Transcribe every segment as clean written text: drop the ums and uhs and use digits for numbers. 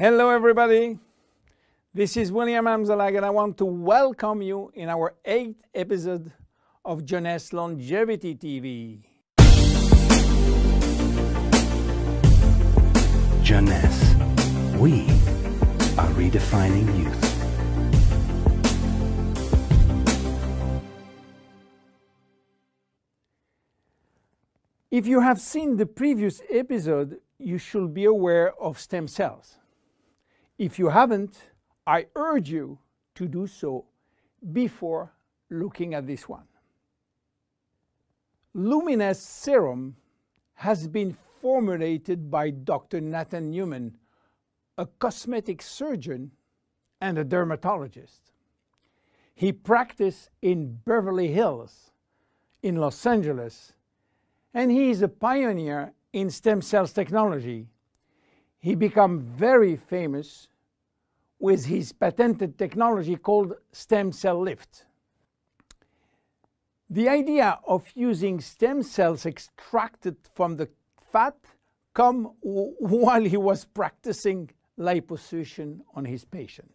Hello everybody, this is William Amzalag and I want to welcome you in our 8th episode of Jeunesse Longevity TV. Jeunesse, we are redefining youth. If you have seen the previous episode, you should be aware of stem cells. If you haven't, I urge you to do so before looking at this one. Luminous serum has been formulated by Dr. Nathan Newman, a cosmetic surgeon and a dermatologist. He practiced in Beverly Hills, in Los Angeles, and he is a pioneer in stem cells technology. He became very famous with his patented technology called stem cell lift. The idea of using stem cells extracted from the fat came while he was practicing liposuction on his patient.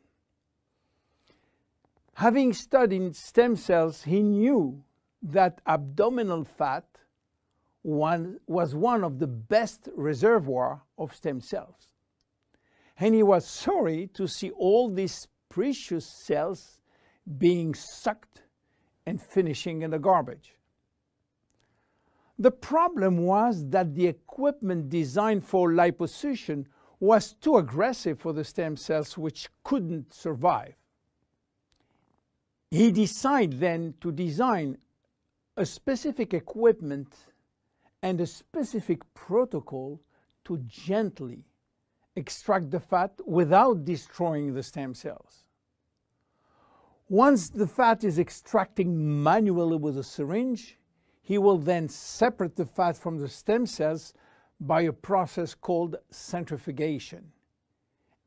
Having studied stem cells, he knew that abdominal fat was one of the best reservoirs of stem cells. And he was sorry to see all these precious cells being sucked and finishing in the garbage. The problem was that the equipment designed for liposuction was too aggressive for the stem cells, which couldn't survive. He decided then to design a specific equipment and a specific protocol to gently extract the fat without destroying the stem cells. Once the fat is extracted manually with a syringe, he will then separate the fat from the stem cells by a process called centrifugation.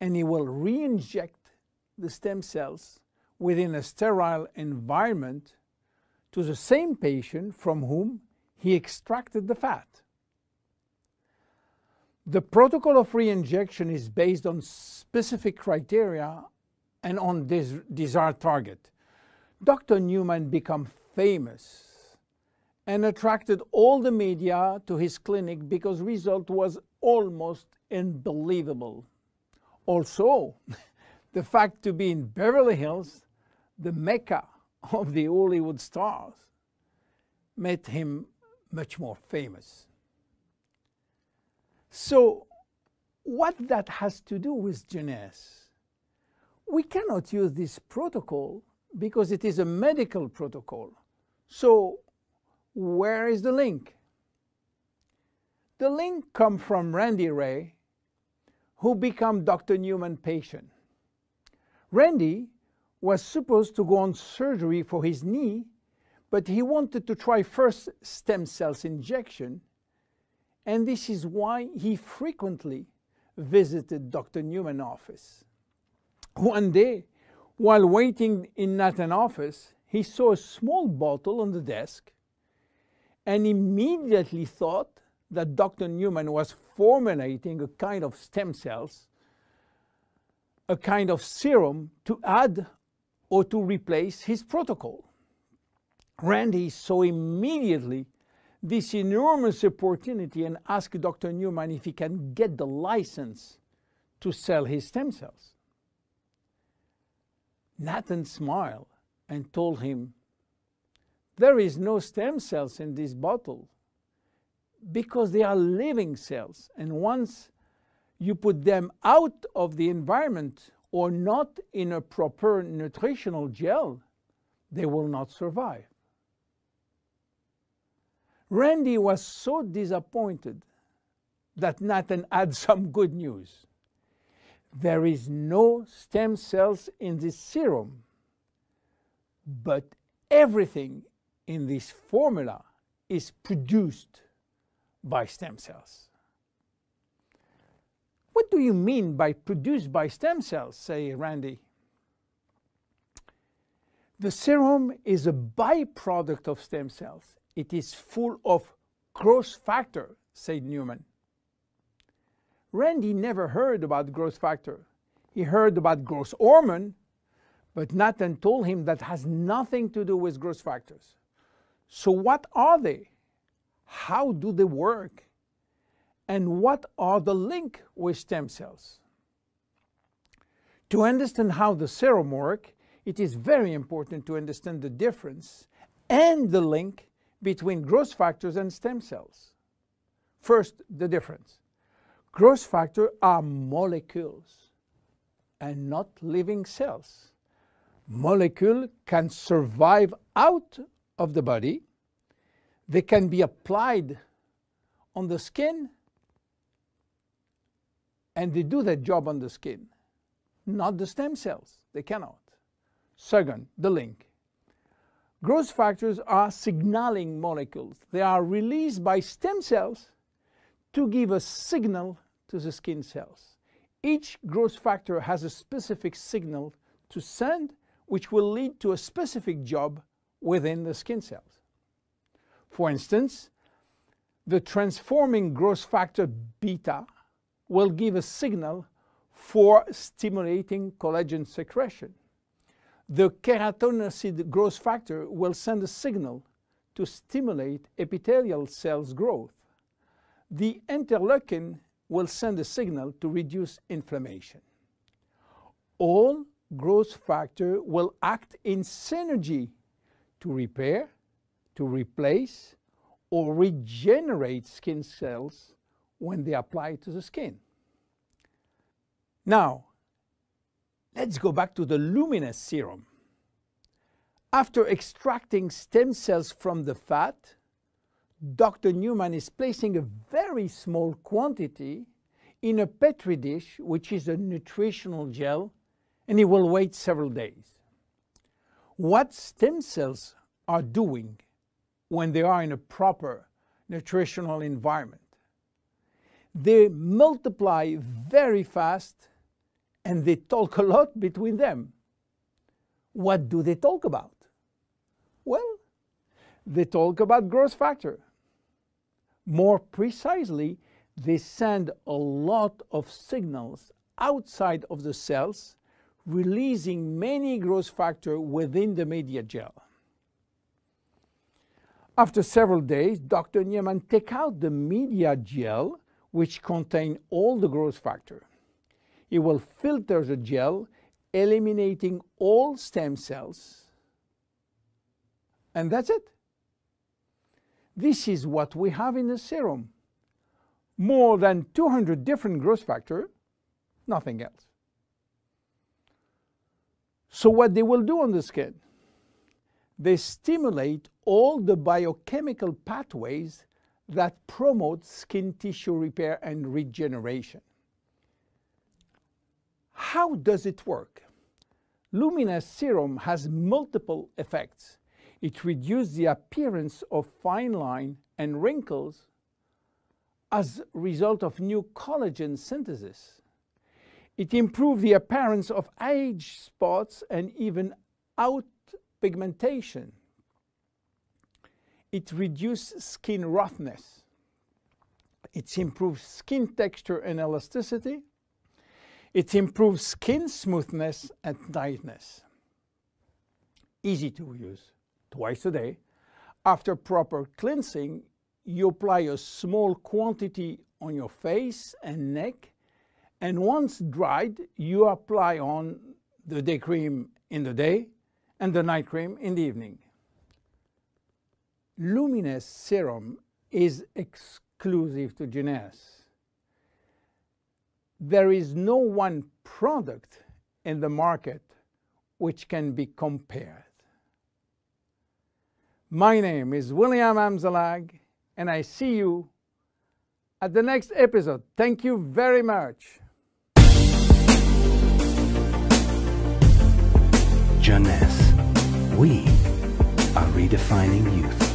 And he will re-inject the stem cells within a sterile environment to the same patient from whom he extracted the fat. The protocol of re-injection is based on specific criteria and on this desired target. Dr. Newman became famous and attracted all the media to his clinic because the result was almost unbelievable. Also, the fact to be in Beverly Hills, the mecca of the Hollywood stars, made him much more famous. So, what that has to do with Jeunesse? We cannot use this protocol because it is a medical protocol. So, where is the link? The link comes from Randy Ray, who became Dr. Newman's patient. Randy was supposed to go on surgery for his knee, but he wanted to try first stem cells injection, and this is why he frequently visited Dr. Newman's office. One day, while waiting in Nathan's office, he saw a small bottle on the desk and immediately thought that Dr. Newman was formulating a kind of stem cells, a kind of serum to add or to replace his protocol. Randy saw immediately this enormous opportunity and asked Dr. Newman if he can get the license to sell his stem cells. Nathan smiled and told him, "There is no stem cells in this bottle because they are living cells, and once you put them out of the environment or not in a proper nutritional gel, they will not survive." Randy was so disappointed that Nathan had some good news. There is no stem cells in this serum, but everything in this formula is produced by stem cells. What do you mean by produced by stem cells, say Randy? The serum is a byproduct of stem cells. It is full of growth factor, said Newman. Randy never heard about growth factor. He heard about growth hormone, but Nathan told him that has nothing to do with growth factors. So what are they? How do they work? And what are the link with stem cells? To understand how the serum works, it is very important to understand the difference and the link between growth factors and stem cells. First, the difference. Growth factors are molecules and not living cells. Molecules can survive out of the body. They can be applied on the skin, and they do that job on the skin. Not the stem cells. They cannot. Second, the link. Growth factors are signaling molecules. They are released by stem cells to give a signal to the skin cells. Each growth factor has a specific signal to send, which will lead to a specific job within the skin cells. For instance, the transforming growth factor beta will give a signal for stimulating collagen secretion. The keratinocyte growth factor will send a signal to stimulate epithelial cells growth. The interleukin will send a signal to reduce inflammation. All growth factors will act in synergy to repair, to replace, or regenerate skin cells when they apply to the skin. Now, let's go back to the Luminous serum. After extracting stem cells from the fat, Dr. Newman is placing a very small quantity in a Petri dish, which is a nutritional gel, and he will wait several days. What stem cells are doing when they are in a proper nutritional environment? They multiply very fast and they talk a lot between them. What do they talk about? Well, they talk about growth factor. More precisely, they send a lot of signals outside of the cells, releasing many growth factors within the media gel. After several days, Dr. Newman takes out the media gel, which contains all the growth factor. He will filter the gel, eliminating all stem cells. And that's it. This is what we have in the serum. More than 200 different growth factors, nothing else. So what they will do on the skin? They stimulate all the biochemical pathways that promote skin tissue repair and regeneration. How does it work? Luminous serum has multiple effects. It reduces the appearance of fine lines and wrinkles as a result of new collagen synthesis. It improves the appearance of age spots and even out pigmentation. It reduces skin roughness. It improves skin texture and elasticity. It improves skin smoothness and tightness. Easy to use. Twice a day. After proper cleansing, you apply a small quantity on your face and neck, and once dried, you apply on the day cream in the day and the night cream in the evening. Luminous serum is exclusive to Jeunesse. There is no one product in the market which can be compared. My name is William Amzalag, and I see you at the next episode. Thank you very much. Jeunesse. We are redefining youth.